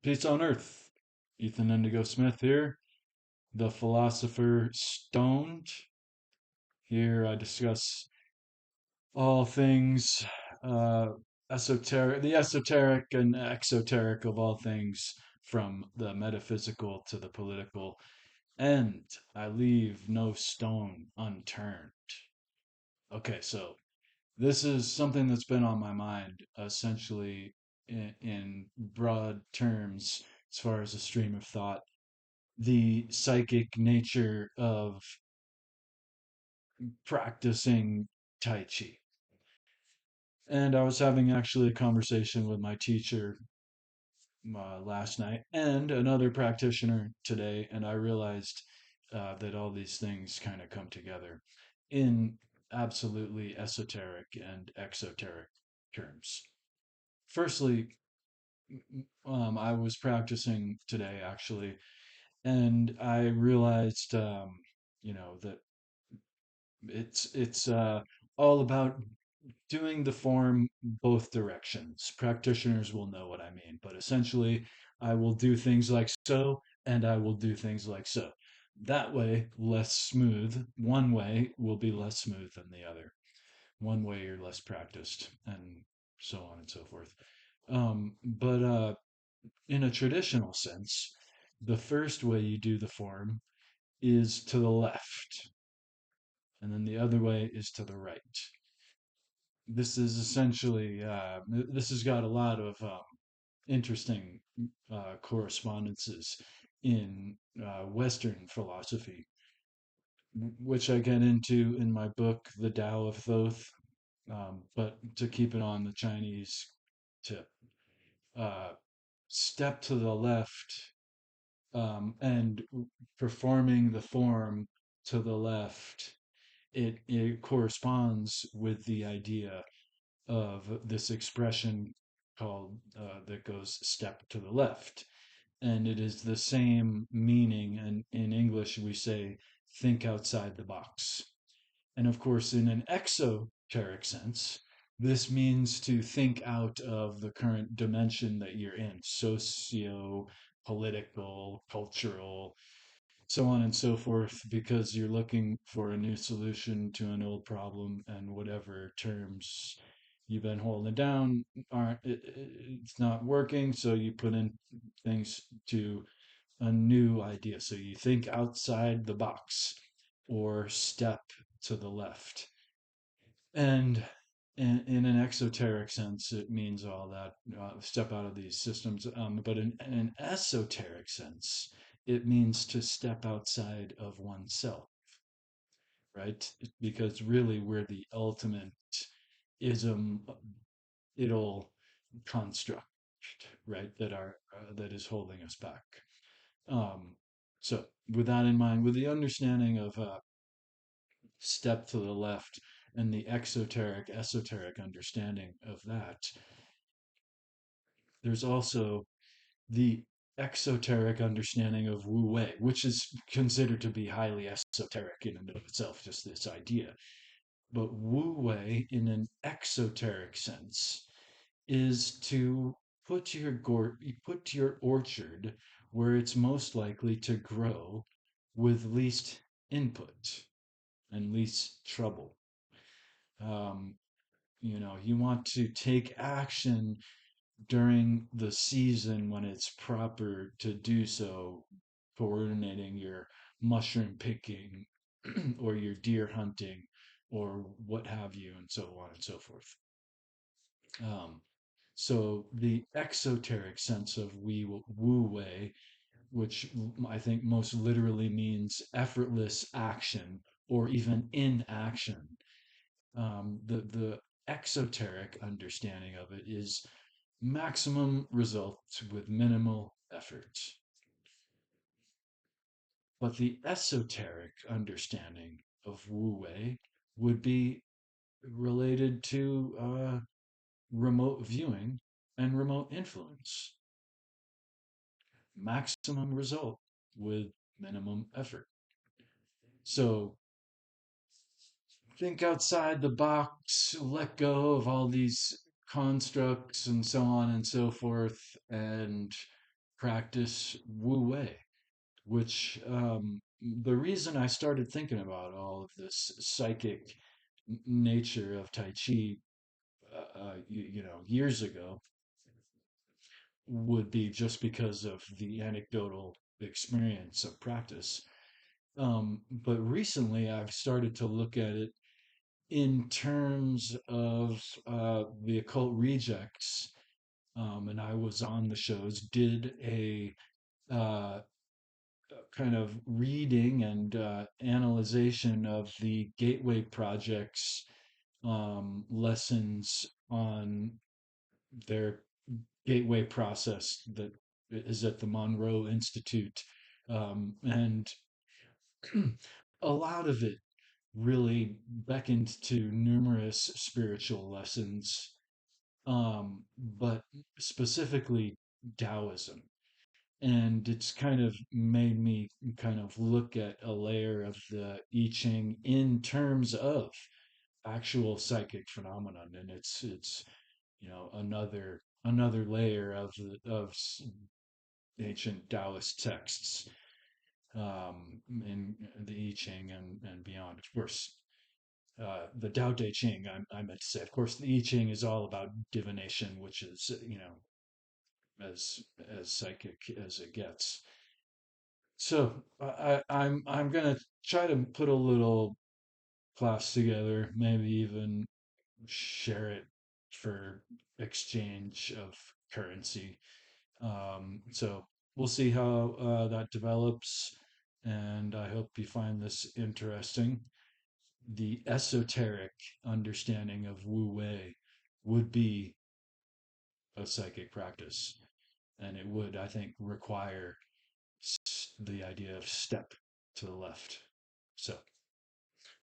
Peace on Earth. Ethan Indigo Smith here, the philosopher stoned. Here I discuss all things uh, esoteric, the esoteric and exoteric of all things, from the metaphysical to the political, and I leave no stone unturned. Okay, so this is something that's been on my mind essentially in broad terms as far as a stream of thought, the psychic nature of practicing Tai Chi. And I was having actually a conversation with my teacher last night and another practitioner today, and I realized that all these things kind of come together in absolutely esoteric and exoteric terms. Firstly, I was practicing today actually, and I realized, that it's all about doing the form both directions. Practitioners will know what I mean, but essentially, I will do things like so, and I will do things like so. That way, less smooth. One way will be less smooth than the other. One way you're less practiced, and so on and so forth. But in a traditional sense, the first way you do the form is to the left, and then the other way is to the right. This is essentially this has got a lot of interesting correspondences in Western philosophy, which I get into in my book, The Tao of Thoth. But to keep it on the Chinese tip, uh, step to the left and performing the form to the left, it corresponds with the idea of this expression called that goes step to the left. And it is the same meaning. And in English, we say think outside the box. And of course, in an exoteric sense, this means to think out of the current dimension that you're in, socio political, cultural, so on and so forth, because you're looking for a new solution to an old problem, and whatever terms you've been holding down aren't it's not working, so you put in things to a new idea. So you think outside the box or step to the left. And in an exoteric sense, it means all that, step out of these systems. But in an esoteric sense, it means to step outside of oneself, right? Because really, we're the ultimate ism, idol construct, right? That is holding us back. Um, so, with that in mind, with the understanding of step to the left and the exoteric, esoteric understanding of that, there's also the exoteric understanding of Wu Wei, which is considered to be highly esoteric in and of itself, just this idea. But Wu Wei, in an exoteric sense, is to put your orchard where it's most likely to grow with least input and least trouble. Um, you want to take action during the season when it's proper to do so, coordinating your mushroom picking or your deer hunting or what have you, and so on and so forth. Um, so the exoteric sense of Wu Wei, which I think most literally means effortless action or even inaction, the exoteric understanding of it is maximum results with minimal effort. But the esoteric understanding of Wu Wei would be related to remote viewing and remote influence. Maximum result with minimum effort. So think outside the box, let go of all these constructs and so on and so forth, and practice Wu Wei, which the reason I started thinking about all of this psychic nature of Tai Chi, years ago, would be just because of the anecdotal experience of practice. But recently, I've started to look at it in terms of the occult rejects. And I was on the shows, did a uh, kind of reading and analyzation of the Gateway Project's lessons on their gateway process that is at the Monroe Institute. And a lot of it really beckoned to numerous spiritual lessons, but specifically Taoism. And it's kind of made me kind of look at a layer of the I Ching in terms of actual psychic phenomenon, and it's another layer of ancient Taoist texts, in the I Ching and beyond. Of course, the Tao Te Ching. I meant to say, of course, the I Ching is all about divination, which is as psychic as it gets. So I'm gonna try to put a little class together, maybe even share it for exchange of currency. So we'll see how that develops, and I hope you find this interesting. The esoteric understanding of Wu Wei would be a psychic practice, and it would, I think, require the idea of step to the left. So,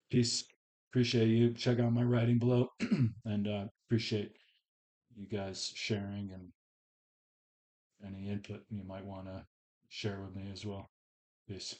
peace. Appreciate you. Check out my writing below, and appreciate you guys sharing and any input you might want to share with me as well. Peace.